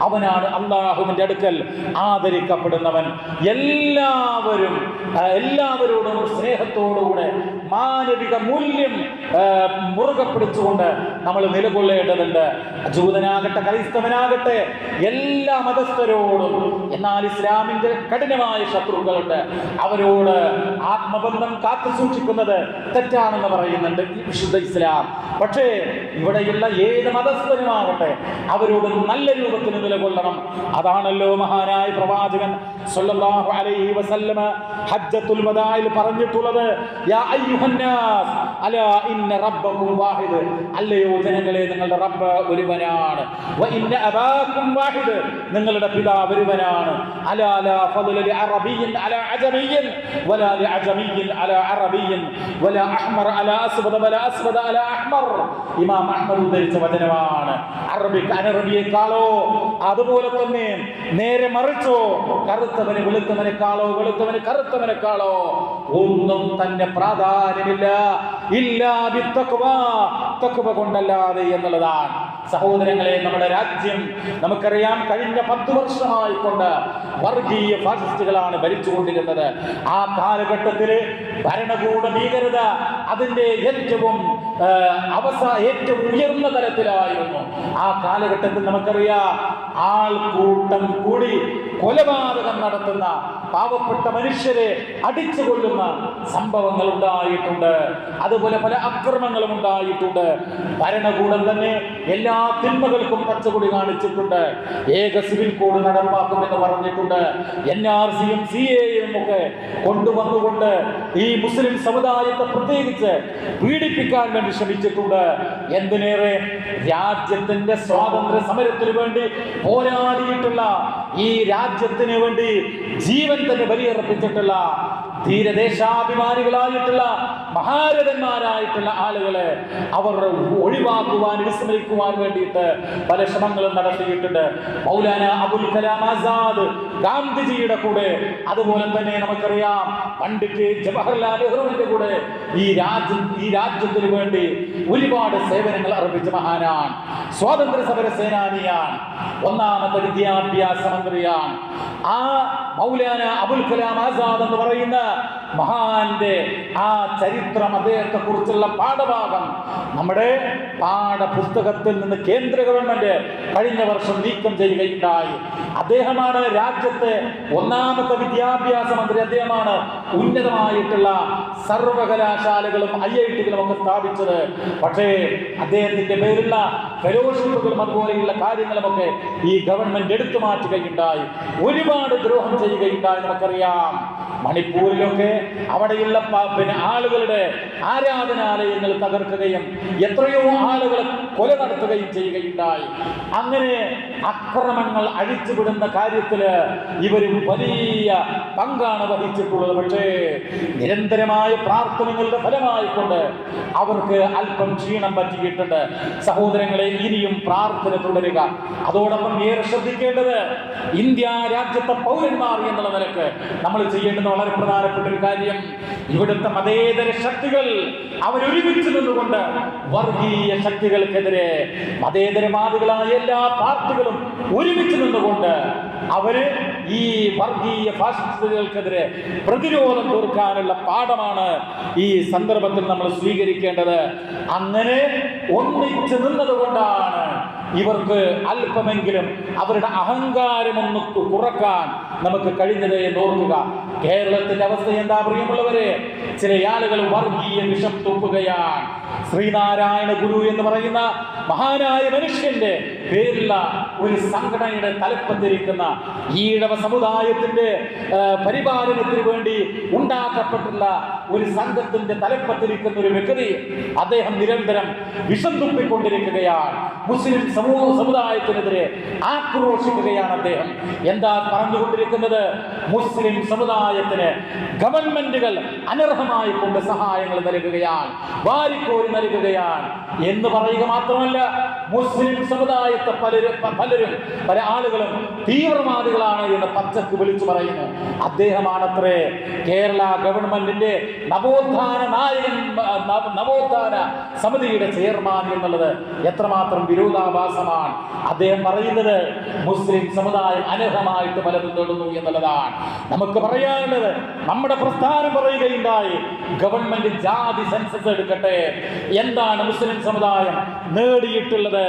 അവനാണ് അല്ലാഹുവിന്റെ അടുക്കൽ ആദരിക്കപ്പെടുന്നവൻ. എല്ലാവരോടും സ്നേഹത്തോടുകൂടെ മാനവിക മൂല്യം മുറുകെ പിടിച്ചുകൊണ്ട് നമ്മൾ നിലകൊള്ളേണ്ടതുണ്ട്. ജൂതനാകട്ടെ ക്രൈസ്തവനാകട്ടെ എല്ലാ മതസ്ഥരോടും. എന്നാൽ ഇസ്ലാമിന്റെ കഠിനമായ ശത്രുക്കളുണ്ട്, അവരോട് ആത്മബന്ധം കാത്തു സൂക്ഷിക്കുന്നത് തെറ്റാണെന്ന് പറയുന്നുണ്ട് ഈ വിശുദ്ധ ഇസ്ലാം. പക്ഷേ ഇവിടെയുള്ള ഏത് മതസ്ഥനുമാകട്ടെ അവരോട് നല്ല രൂപത്തിൽ നിലകൊള്ളണം. അതാണല്ലോ മഹാനായ പ്രവാചകൻ സല്ലല്ലാഹു അലൈഹി വസല്ലമ ഹജ്ജത്തുൽ വദാഇൽ പറഞ്ഞിട്ടുള്ളത്. യാ അയ്യുഹന്നാസ് അലാ ഇന്ന റബ്ബകും വാഹിദ്, അല്ലയോ ജനങ്ങളെ നിങ്ങളുടെ റബ്ബ് ഒരുവനാണ്. വ ഇന്ന അബാകും വാഹിദ്, നിങ്ങളുടെ പിതാവ് ഒരുവനാണ്. അലാ ലാ ഫദ്ല ലി അറബിയ്യിൻ അലാ അജമിയ്യിൻ വലാ ലി അജമിയ്യിൻ അലാ അറബിയ്യിൻ വലാ അഹ്മർ അലാ അസ്വദ വലാ അസ്വദ അലാ അഹ്മർ. ഇമാം അഹ്മദ് ഉദ്ധരിച്ച വചനമാണ്. അറബിക്ക് അനറബിയെക്കാളോ അതുപോലെ തന്നെ നേരെ മറിച്ചോ കറുത്തവന് വെളുത്തവനെക്കാളോ വെളുത്തവന് കറുത്തവനെക്കാളോ ഒന്നും തന്നെ പ്രാധാന്യമില്ല ഇല്ലാ ബിത്തഖ്വ, തഖ്വ കൊണ്ടല്ലാതെ എന്നുള്ളതാണ്. സഹോദരങ്ങളെ, നമ്മുടെ രാജ്യം നമുക്കറിയാം കഴിഞ്ഞ 10 വർഷമായിക്കൊണ്ട് വർഗീയ ഫാസിസ്റ്റുകളാണ് ഭരിച്ചുകൊണ്ടിരുന്നത്. ആ കാലഘട്ടത്തിൽ ഭരണകൂട ഭീകരത അതിന്റെ ഏറ്റവും ഉയർന്ന തലത്തിലായിരുന്നു. ആ കാലഘട്ടത്തിൽ നമുക്കറിയാം ആൾക്കൂട്ടം കൂടി കൊലപാതകം നടത്തുന്ന, പാവപ്പെട്ട മനുഷ്യരെ അടിച്ചു കൊല്ലുന്ന സംഭവങ്ങൾ ഉണ്ടായിട്ടുണ്ട്. അതുപോലെ പല അക്രമങ്ങളും ഉണ്ടായിട്ടുണ്ട്. ഭരണകൂടം തന്നെ എല്ലാ തിന്മകൾക്കും പച്ചക്കൊടി കാണിച്ചിട്ടുണ്ട്. ഏക സിവിൽ കോഡ് നടപ്പാക്കുമെന്ന് പറഞ്ഞിട്ടുണ്ട്. NRCയും CAAയും ഒക്കെ കൊണ്ടുവന്നുകൊണ്ട് ഈ മുസ്ലിം സമുദായത്തെ പ്രത്യേകിച്ച് പീഡിപ്പിക്കാൻ വേണ്ടി ശ്രമിച്ചിട്ടുണ്ട്. എന്തിനേറെ രാജ്യത്തിന്റെ സ്വാതന്ത്ര്യ സമരത്തിന് വേണ്ടി പോരാടിയിട്ടുള്ള, ഈ രാജ്യത്തിന് വേണ്ടി ജീവൻ തന്നെ ബലിയർപ്പിച്ചിട്ടുള്ള ധീരദേശാഭിമാനികളായിട്ടുള്ള മഹാരഥന്മാരായിട്ടുള്ള ആളുകളെ അവർ ഒഴിവാക്കുവാൻ, വിസ്മരിക്കുവാൻ വേണ്ടിയിട്ട് പല ശ്രമങ്ങളും നടത്തിയിട്ടുണ്ട്. മൗലാന അബുൽ കലാം ആസാദ് ഗാന്ധിജിയുടെ കൂടെ, അതുപോലെ തന്നെ നമുക്കറിയാം പണ്ഡിറ്റ് ജവഹർലാൽ നെഹ്റുവിന്റെ കൂടെ ഈ രാജ്യത്തിന് വേണ്ടി ഒരുപാട് സേവനങ്ങൾ അർപ്പിച്ച മഹാനാണ്. സ്വാതന്ത്ര്യ സമര സേനാനിയാണ്. ഒന്നാമത്തെ വിദ്യാഭ്യാസ മന്ത്രിയാണ്. ആ മൗലാന അബുൽ കലാം ആസാദ് എന്ന് പറയുന്ന മഹാന്റെ ആ ചരിത്രം, അദ്ദേഹത്തെ കുറിച്ചുള്ള പാഠഭാഗം നമ്മുടെ പാഠപുസ്തകത്തിൽ നിന്ന് കേന്ദ്ര ഗവൺമെന്റ് കഴിഞ്ഞ വർഷം നീക്കം ചെയ്യുകയുണ്ടായി. അദ്ദേഹമാണ് രാജ്യത്തെ ഒന്നാമത്തെ വിദ്യാഭ്യാസ മന്ത്രി. അദ്ദേഹമാണ് ഉന്നതമായിട്ടുള്ള സർവകലാശാലകളും IITകളും ഒക്കെ സ്ഥാപിച്ചത്. പക്ഷേ അദ്ദേഹത്തിന്റെ പേരുള്ള ഫെലോഷിപ്പുകളും അതുപോലെയുള്ള കാര്യങ്ങളുമൊക്കെ ഈ ഗവൺമെന്റ് എടുത്തു മാറ്റുകയുണ്ടായി. ഒരുപാട് ദ്രോഹം ചെയ്യുകയുണ്ടായി. നമുക്കറിയാം മണിപ്പൂരിലൊക്കെ അവിടെയുള്ള ആളുകളുടെ ആരാധനാലയങ്ങൾ തകർക്കുകയും എത്രയോ ആളുകളെ കൊല നടത്തുകയും ചെയ്യുകയുണ്ടായി. അങ്ങനെ അക്രമങ്ങൾ അഴിച്ചുവിടുന്ന കാര്യത്തില് ഇവര് വലിയ പങ്കാണ് വഹിച്ചിട്ടുള്ളത്. പക്ഷേ നിരന്തരമായ പ്രാർത്ഥനകളുടെ ഫലമായിക്കൊണ്ട് അവർക്ക് അല്പം ക്ഷീണം പറ്റിയിട്ടുണ്ട്. സഹോദരങ്ങളെ, ഇനിയും പ്രാർത്ഥന തുടരുക. അതോടൊപ്പം ഏറെ ശ്രദ്ധിക്കേണ്ടത് ഇന്ത്യ രാജ്യത്തെ പൗരന്മാർ എന്നുള്ള നിലക്ക് നമ്മൾ ചെയ്യേണ്ടുന്ന വളരെ പ്രധാനപ്പെട്ട ഒരു കാര്യം, ഇവിടുത്തെ മതേതര ശക്തികൾ അവരൊരുമിച്ച് നിന്നുകൊണ്ട് വർഗീയ ശക്തികൾക്കെതിരെ, മതേതരവാദികളായ എല്ലാ പാർട്ടികളും ഒരുമിച്ച് നിന്നുകൊണ്ട് അവര് ഈ വർഗീയ ഫാസിസ്റ്റുകൾക്കെതിരെ പ്രതിരോധം തീർക്കാനുള്ള പാഠമാണ് ഈ സന്ദർഭത്തിൽ നമ്മൾ സ്വീകരിക്കേണ്ടത്. അങ്ങനെ ഒന്നിച്ച് നിന്നതുകൊണ്ടാണ് ഇവർക്ക് അല്പമെങ്കിലും അവരുടെ അഹങ്കാരമൊന്ന് കുറക്കാൻ നമുക്ക് കഴിഞ്ഞത് എന്ന് ഓർക്കുക. കേരളത്തിന്റെ അവസ്ഥ എന്താ പ്രിയമുള്ളവരെ? ചില ആളുകൾ വർഗീയ വിഷം തുപ്പുകയാണ്. ശ്രീനാരായണ ഗുരു എന്ന് പറയുന്ന മഹാനായ മനുഷ്യന്റെ പേരുള്ള ഒരു സംഘടനയുടെ തലപ്പത്തിരിക്കുന്ന ഈഴവ സമുദായത്തിന്റെ പരിപാലനത്തിന് വേണ്ടി ഉണ്ടാക്കപ്പെട്ടുള്ള ഒരു സംഘത്തിന്റെ തലപ്പത്തിരിക്കുന്ന ഒരു വ്യക്തി, അദ്ദേഹം നിരന്തരം വിഷം തുപ്പിക്കൊണ്ടിരിക്കുകയാണ്. മുസ്ലിം സമുദായത്തിനെതിരെ ആക്രോശിക്കുകയാണ് അദ്ദേഹം. എന്താ പറഞ്ഞുകൊണ്ടിരിക്കുന്നത്? മുസ്ലിം സമുദായത്തിന് ഗവൺമെന്റുകൾ അനർഹമായി കൊണ്ട് സഹായങ്ങൾ നൽകുകയാണ്, വാരിക്കോരി നൽകുകയാണ് എന്ന് പറയുക മാത്രമല്ല, മുസ്ലിം സമുദായത്തെ പല ആളുകളും തീവ്രവാദികളാണ് എന്ന് പച്ചക്ക് വിളിച്ചു പറയുന്നു. അദ്ദേഹമാണത്രേ കേരള ഗവൺമെന്റിന്റെ നവോത്ഥാന നായകൻ, നവോത്ഥാന സമിതിയുടെ ചെയർമാൻ എന്നുള്ളത് എത്രമാത്രം വിരോധാഭാസമാണ്. അദ്ദേഹം പറയുന്നത് മുസ്ലിം സമുദായം അനർഹമായിട്ട് പലതും നേടുന്നു എന്നുള്ളതാണ്. നമുക്ക് പറയാനുള്ളത്, നമ്മുടെ പ്രസ്ഥാനം പറയുകയുണ്ടായി, ഗവൺമെന്റ് ജാതി സെൻസസ് എടുക്കട്ടെ, എന്താണ് മുസ്ലിം സമുദായം നേടിയിട്ടുള്ളത്?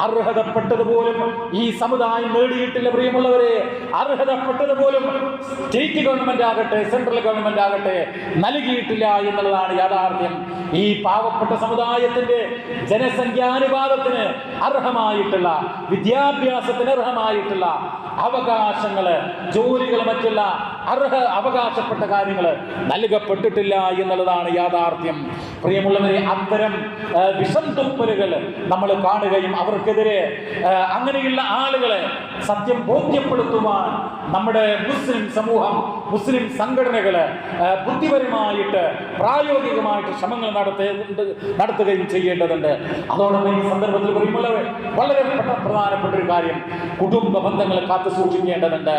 അർഹതപ്പെട്ടതുപോലും ഈ സമുദായം നേടിയിട്ടില്ല പ്രിയമുള്ളവരെ. അർഹതപ്പെട്ടതുപോലും സ്റ്റേറ്റ് ഗവൺമെന്റ് ആകട്ടെ സെൻട്രൽ ഗവൺമെന്റ് ആകട്ടെ നൽകിയിട്ടില്ല എന്നുള്ളതാണ് യാഥാർത്ഥ്യം. ഈ പാവപ്പെട്ട സമുദായത്തിന്റെ ജനസംഖ്യാനുപാതത്തിന് അർഹമായിട്ടുള്ള, വിദ്യാഭ്യാസത്തിന് അർഹമായിട്ടുള്ള അവകാശങ്ങള്, ജോലികൾ, മറ്റുള്ള അവകാശപ്പെട്ട കാര്യങ്ങൾ നൽകപ്പെട്ടിട്ടില്ല എന്നുള്ളതാണ് യാഥാർത്ഥ്യം. പ്രിയമുള്ളവരെ, അത്തരം വിഷം തുപ്പലുകൾ നമ്മൾ കാണുകയും അവർക്കെതിരെ അങ്ങനെയുള്ള ആളുകളെ സത്യം ബോധ്യപ്പെടുത്തുവാൻ നമ്മുടെ മുസ്ലിം സമൂഹം, മുസ്ലിം സംഘടനകള് ബുദ്ധിപരമായിട്ട് പ്രായോഗികമായിട്ട് ശ്രമങ്ങൾ നടത്തുകയും ചെയ്യേണ്ടതുണ്ട്. അതോടൊപ്പം ഈ സന്ദർഭത്തിൽ പ്രിയമുള്ളവർ, വളരെ പ്രധാനപ്പെട്ട ഒരു കാര്യം, കുടുംബ ബന്ധങ്ങൾ കാത്തു സൂക്ഷിക്കേണ്ടതുണ്ട്.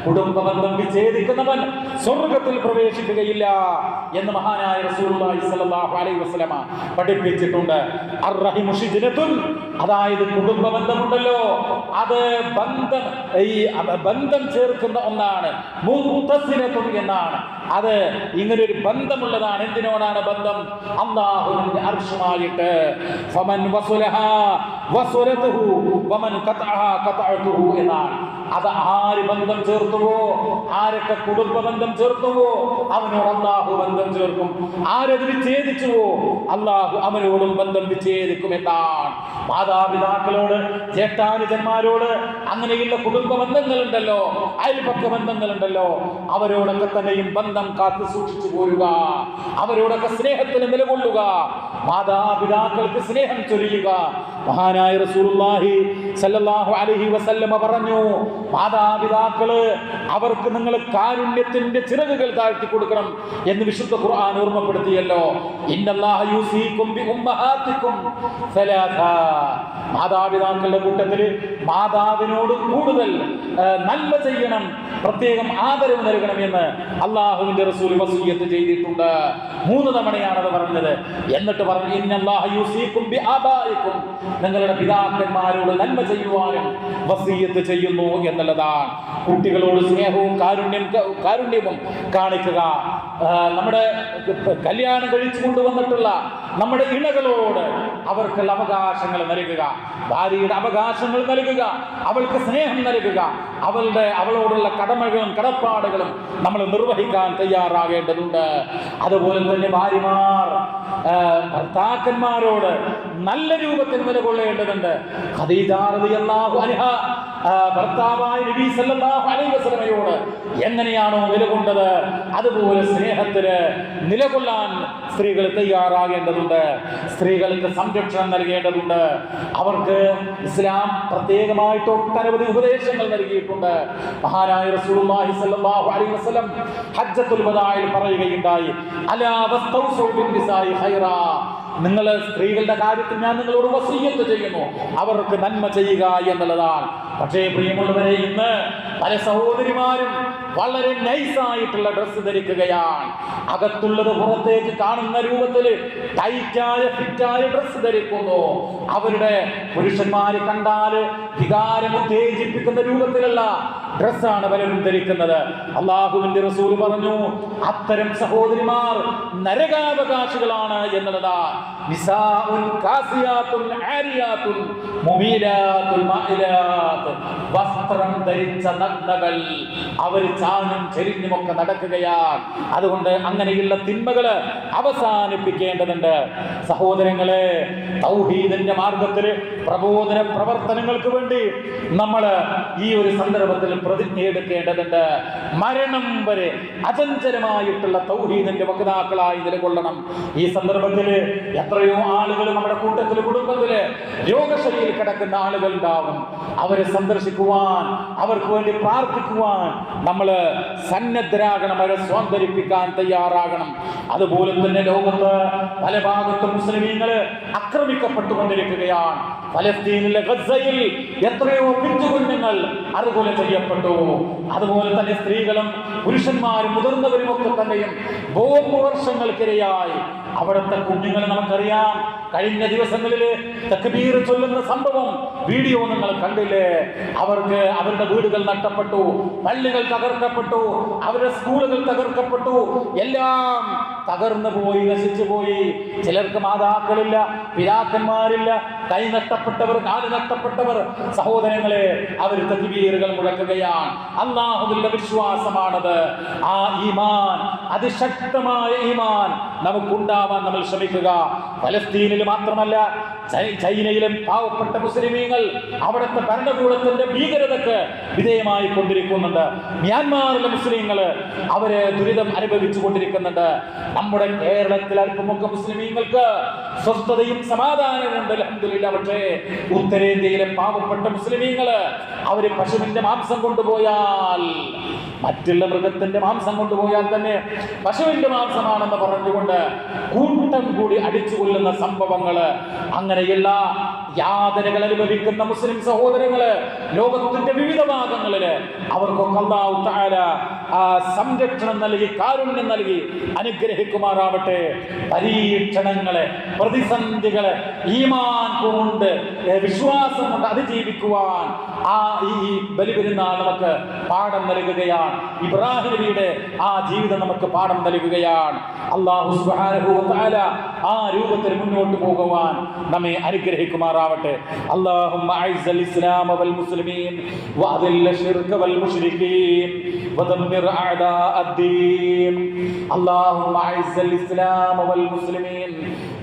കുടുംബ ബന്ധം വിച്ഛേദിക്കുന്നവൻ സ്വർഗത്തിൽ പ്രവേശിക്കുകയില്ല എന്ന് മഹാനായ റസൂലുള്ളാഹി സ്വല്ലല്ലാഹു അലൈഹി വസല്ലമ പഠിപ്പിച്ചിട്ടുണ്ട്. അർറഹിമു ശിജ്നത്തുൻ, അതായത് കുടുംബ ബന്ധമുണ്ടല്ലോ, അത് ബന്ധം ചേർക്കുന്ന ഒന്നാണ്. മുത്തസിലത്തുൻ എന്നാണ്. അത് ഇങ്ങനെ ഒരു ബന്ധമുള്ളതാണ്. എന്തിനോടാണ് ബന്ധം? അല്ലാഹുവിന്റെ അർശുമായിട്ട്. ഫമൻ വസുലഹാ വസുലതുഹു വമൻ ഖതഅഹാ ഖതഅതുഹു എന്നാണ്. അത് ആര് ബന്ധം ചേർത്തുവോ, ആരൊക്കെ കുടുംബ ബന്ധം ചേർത്തുവോ അവനോട് അല്ലാഹു ബന്ധം ചേർക്കും. ആരത് വിച്ഛേദിച്ചുവോ അല്ലാഹു അവനോടും ബന്ധം വിച്ഛേദിക്കും എന്നാണ്. മാതാപിതാക്കളോട്, ജ്യേഷ്ഠാനുജന്മാരോട്, അങ്ങനെയുള്ള കുടുംബ ബന്ധങ്ങളുണ്ടല്ലോ, അയൽപക്ക ബന്ധങ്ങളുണ്ടല്ലോ, അവരോടൊക്കെ തന്നെയും ബന്ധം കാത്തു സൂക്ഷിച്ചു പോരുക. അവരോടൊക്കെ സ്നേഹത്തിന് നിലകൊള്ളുക. മാതാപിതാക്കൾക്ക് സ്നേഹം ചൊരിയുക. മഹാനായ റസൂലുള്ളാഹി സ്വല്ലല്ലാഹു അലൈഹി വസല്ലമ പറഞ്ഞു, മാതാപിതാക്കള് അവർക്ക് നിങ്ങൾ കാരുണ്യത്തിന്റെ ചിറകുകൾ താഴ്ത്തി കൊടുക്കണം എന്ന് വിശുദ്ധ ഖുർആൻ ഓർമ്മപ്പെടുത്തിയല്ലോ. ഇന്നല്ലാഹ യൂസീകും ബി ഉമ്മഹാത്തികും സലാസ. മാതാപിതാക്കളുടെ കൂട്ടത്തിൽ മാതാവിനോട് കൂടുതൽ നന്മ ചെയ്യണം, പ്രത്യേകം ആദരവ് നൽകണം എന്ന് അല്ലാഹുവിന്റെ റസൂൽ വസിയ്യത്ത് ചെയ്തിട്ടുണ്ട്. 3 തവണയാണ് അത് പറഞ്ഞത്. എന്നിട്ട് പറഞ്ഞു, ഇന്നല്ലാഹ യൂസീകും ബി ആബായികും, നിങ്ങളുടെ പിതാക്കന്മാരോട് നന്മ ചെയ്യുവാനും വസിയ്യത്ത് ചെയ്യുന്നു എന്നുള്ളതാണ്. കുട്ടികളോട് സ്നേഹവും കാരുണ്യവും കാണിക്കുക. നമ്മുടെ കല്യാണം കഴിച്ചു കൊണ്ടുവന്നിട്ടുള്ള നമ്മുടെ ഇണകളോട് അവർക്കുള്ള അവകാശങ്ങൾ നൽകുക. ഭാര്യയുടെ അവകാശങ്ങൾ നൽകുക, അവൾക്ക് സ്നേഹം നൽകുക. അവളോടുള്ള കടമകളും കടപ്പാടുകളും നമ്മൾ നിർവഹിക്കാൻ തയ്യാറാകേണ്ടതുണ്ട്. അതുപോലെ തന്നെ ഭാര്യമാർ ഭർത്താക്കന്മാരോട് നല്ല രൂപത്തിൽ നിലകൊള്ളേണ്ടതുണ്ട്. ഖദീജ റളിയല്ലാഹു അൻഹ ഭർത്താവായ നബി സല്ലല്ലാഹു അലൈഹി വസല്ലമയോട് എങ്ങനെയാണോ നിലകൊണ്ടത്, അതുപോലെ സ്നേഹത്തിന് നിലകൊള്ളാൻ സ്ത്രീകൾ തയ്യാറാകേണ്ടതുണ്ട്. സ്ത്രീകൾക്ക് സംരക്ഷണം നൽകേണ്ടതുണ്ട്. അവർക്ക് ഇസ്ലാം പ്രത്യേകമായിട്ട് ഒട്ടനവധി ഉപദേശങ്ങൾ നൽകിയിട്ടുണ്ട്. മഹാനായ റസൂലുള്ളാഹി സ്വല്ലല്ലാഹു അലൈഹി വസല്ലം ഹജ്ജത്തുൽ വദാഇൽ പറയുകയുണ്ടായി, അലാ വസ്തൗസു ബിൻ നിസാഇ ഖൈറാ, നിങ്ങൾ സ്ത്രീകളുടെ കാര്യത്തിൽ ഞാൻ നിങ്ങളോട് വസിയ്യത്ത് ചെയ്യുന്നു, അവർക്ക് നന്മ ചെയ്യുക എന്നുള്ളതാണ്. പക്ഷേ പ്രിയമുള്ളവരെ, ഇന്ന് പല സഹോദരിമാരും വളരെ നൈസായിട്ടുള്ള ഡ്രസ്സ് ധരിക്കുകയാണ്. അകത്തുള്ളത് പുറത്തേക്ക് കാണുന്ന രൂപത്തിൽ ടൈറ്റായ ഫിറ്റായ ഡ്രസ്സ് ധരിക്കുന്നു. അവരുടെ പുരുഷന്മാര് കണ്ടാല് വികാരം ഉത്തേജിപ്പിക്കുന്ന രൂപത്തിലുള്ള ഡ്രസ്സാണ് പലരും ധരിക്കുന്നത്. അല്ലാഹുവിന്റെ റസൂൽ പറഞ്ഞു, അത്തരം സഹോദരിമാർ നരകാവകാശികളാണ് എന്നുള്ളതാ. നിസാഉൻ കാസിയാത്തുൻ ആരിയാത്തുൻ മുമീലാത്തുൽ മാഇലാത്ത്, വസ്ത്രം ധരിച്ച നഗ്നകൾ, അവർ ചാഞ്ഞും ചെരിഞ്ഞുമൊക്കെ നടക്കുകയാണ്. അതുകൊണ്ട് അങ്ങനെയുള്ള തിന്മകള് അവസാനിപ്പിക്കേണ്ടതുണ്ട്. സഹോദരങ്ങളെ, തൗഹീദിന്റെ മാർഗത്തിൽ പ്രബോധന പ്രവർത്തനങ്ങൾക്ക് വേണ്ടി നമ്മൾ ഈ ഒരു സന്ദർഭത്തിൽ പ്രതിജ്ഞ എടുക്കേണ്ടതുണ്ട്. മരണം വരെ അചഞ്ചലമായിട്ടുള്ള തൗഹീദിന്റെ വക്താക്കളായി നിലകൊള്ളണം. ഈ സന്ദർഭത്തിൽ എത്രയോ ആളുകൾ നമ്മുടെ കൂട്ടത്തിൽ, കുടുംബത്തില് രോഗശൈലിയിൽ കിടക്കുന്ന ആളുകൾ ഉണ്ടാവും. അവരെ സന്ദർശിക്കുവാൻ, അവർക്ക് വേണ്ടി പ്രാർത്ഥിക്കുവാൻ നമ്മൾ സന്നദ്ധരാകണം, അവരെ സ്വാന്തരിപ്പിക്കാൻ തയ്യാറാകണം. അതുപോലെ തന്നെ ലോകത്ത് പല ഭാഗത്തും മുസ്ലിമീങ്ങൾ ആക്രമിക്കപ്പെട്ടുകൊണ്ടിരിക്കുകയാണ്. ഫലസ്തീനിലെ ഗസയിൽ എത്രയോ പിഞ്ചുകുഞ്ഞുങ്ങൾ അതുപോലെ ചെയ്യപ്പെട്ടു. അതുപോലെ തന്നെ സ്ത്രീകളും പുരുഷന്മാരും മുതിർന്നവരും ഒക്കെ തന്നെയും ബോംബ് വർഷങ്ങൾക്കിരയായി. അവിടുത്തെ കുഞ്ഞുങ്ങൾ നമുക്കറിയാം, കഴിഞ്ഞ ദിവസങ്ങളിൽ തക്ബീർ ചൊല്ലുന്ന സംഭവം വീഡിയോ നിങ്ങൾ കണ്ടില്ലേ? അവർക്ക് അവരുടെ വീടുകൾ നഷ്ടപ്പെട്ടു, പള്ളികൾ തകർക്കപ്പെട്ടു, അവരുടെ സ്കൂളുകൾ തകർക്കപ്പെട്ടു, എല്ലാം തകർന്നു പോയി, നശിച്ചു പോയി. ചിലർക്ക് മാതാക്കളില്ല, പിതാക്കന്മാരില്ല, കൈ നഷ്ടപ്പെട്ടവർ, കാല് നഷ്ടപ്പെട്ടവർ. സഹോദരങ്ങളെ, അവർ തക്ബീറുകൾ മുഴക്കുകയാണ്. അല്ലാഹുവിന്റെ വിശ്വാസമാണത്. ആ ഈമാൻ, അതിശക്തമായ ഈമാൻ നമുക്കുണ്ടാവാൻ നമ്മൾ ശ്രമിക്കുക. ഫലസ്തീനിൽ മാത്രമല്ല, ചൈനയിലും പാവപ്പെട്ട മുസ്ലിമീങ്ങൾ അവിടുത്തെ ഭരണകൂടത്തിന്റെ ഭീകരതക്ക് വിധേയമായി കൊണ്ടിരിക്കുന്നുണ്ട്. മ്യാൻമാറിലെ മുസ്ലിങ്ങൾ അവര് ദുരിതം അനുഭവിച്ചു കൊണ്ടിരിക്കുന്നുണ്ട്. നമ്മുടെ കേരളത്തിൽ അല്പമൊക്കെ മുസ്ലിമീങ്ങൾക്ക് സ്വസ്ഥതയും സമാധാനവും ഉണ്ട്, അൽഹംദുലില്ലാഹ്. പക്ഷേ ഉത്തരേന്ത്യയിലെ പാവപ്പെട്ട മുസ്ലിമീങ്ങൾ അവര് പശുവിന്റെ മാംസം കൊണ്ടുപോയാൽ, മറ്റുള്ള മൃഗത്തിന്റെ മാംസം കൊണ്ടുപോയാൽ തന്നെ പശുവിന്റെ മാംസമാണെന്ന് പറഞ്ഞുകൊണ്ട് കൂട്ടം കൂടി അടിച്ചു കൊല്ലുന്ന സംഭവങ്ങള്, അങ്ങനെയുള്ള യാതനകൾ അനുഭവിക്കുന്ന മുസ്ലിം സഹോദരങ്ങള് ലോകത്തിന്റെ വിവിധ ഭാഗങ്ങളില് അവർക്കൊക്കെ അല്ലാഹു തആല സംരക്ഷണം നൽകി, കാരുണ്യം നൽകി അനുഗ്രഹിക്കുമാറാവട്ടെ. പരീക്ഷണങ്ങളെ, പ്രതിസന്ധികളെ ഈമാൻ കൊണ്ട്, വിശ്വാസം കൊണ്ട് അതിജീവിക്കുവാൻ ഈ ബലിപെരുന്നാൾ നമുക്ക് പാഠം നൽകുകയാണ്. ഇബ്രാഹിം നബിയുടെ ആ ജീവിതം നമുക്ക് പാഠം നൽകുകയാണ്. അല്ലാഹു സുബ്ഹാനഹു വ തആല ആ രൂപത്തിൽ മുന്നോട്ട് പോകുവാൻ നമ്മെ അനുഗ്രഹിക്കുമാറാവട്ടെ. അല്ലാഹുമ്മ അഇസ്സൽ ഇസ്ലാമ വൽ മുസ്ലിമീൻ വഅദില്ല ശിർക വൽ മുശ്രികീൻ വദമ്മിർ അഅദാഅദ്ദീൻ. അല്ലാഹുമ്മ അഇസ്സൽ ഇസ്ലാമ വൽ മുസ്ലിമീൻ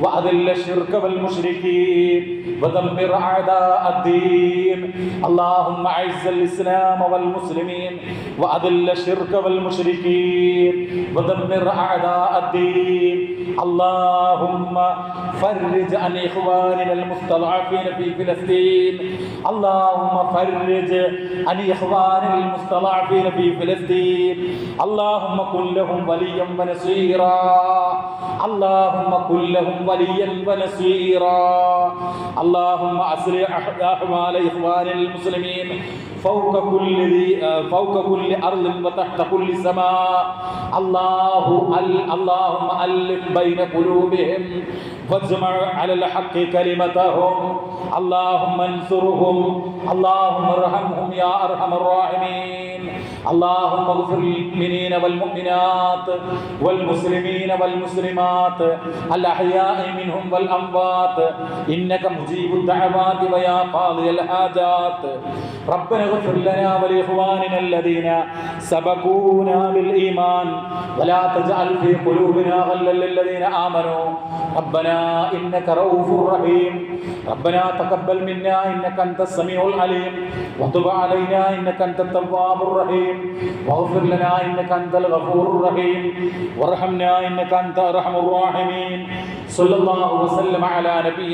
വഅദില്ല ശിർക വൽ മുശ്രികീൻ വദമ്മിർ അഅദാഅദ്ദീൻ. അല്ലാഹുമ്മ അഇസ്സൽ ഇസ്ലാമ വൽ മുസ്ലിമീൻ വഅദില്ല ശിർക വൽ മുശ്രികീൻ വദമ്മിർ അഅദാഅദ്ദീൻ. اللهم فرج عن إخواننا المستضعفين في فلسطين. اللهم فرج عن إخواننا المستضعفين في فلسطين. اللهم كن لهم وليا ونصيرا. اللهم كن لهم وليا ونصيرا. اللهم أصلح أحوال إخواننا المسلمين فوق كل أرض وتحت كل سماء. اللهم ألف بين قلوبهم واجمع على الحق كلمتهم. اللهم انصرهم. اللهم ارحمهم يا أرحم الراحمين. اللهم اغفر للمؤمنين والمؤمنات والمسلمين والمسلمات الأحياء منهم والأموات إنك مجيب الدعوات ويا قاضي الحاجات. ربنا اغفر لنا ولإخواننا الذين سبقونا بالإيمان ولا تجعل في قلوبنا غلا للذين آمنوا ربنا إنك رؤوف رحيم. ربنا تقبل منا إنك أنت السميع العليم وتب علينا إنك أنت التواب الرحيم واغفر لنا إنك أنت الغفور الرحيم وارحمنا إنك أنت أرحم الراحمين. صلى الله وسلم على نبينا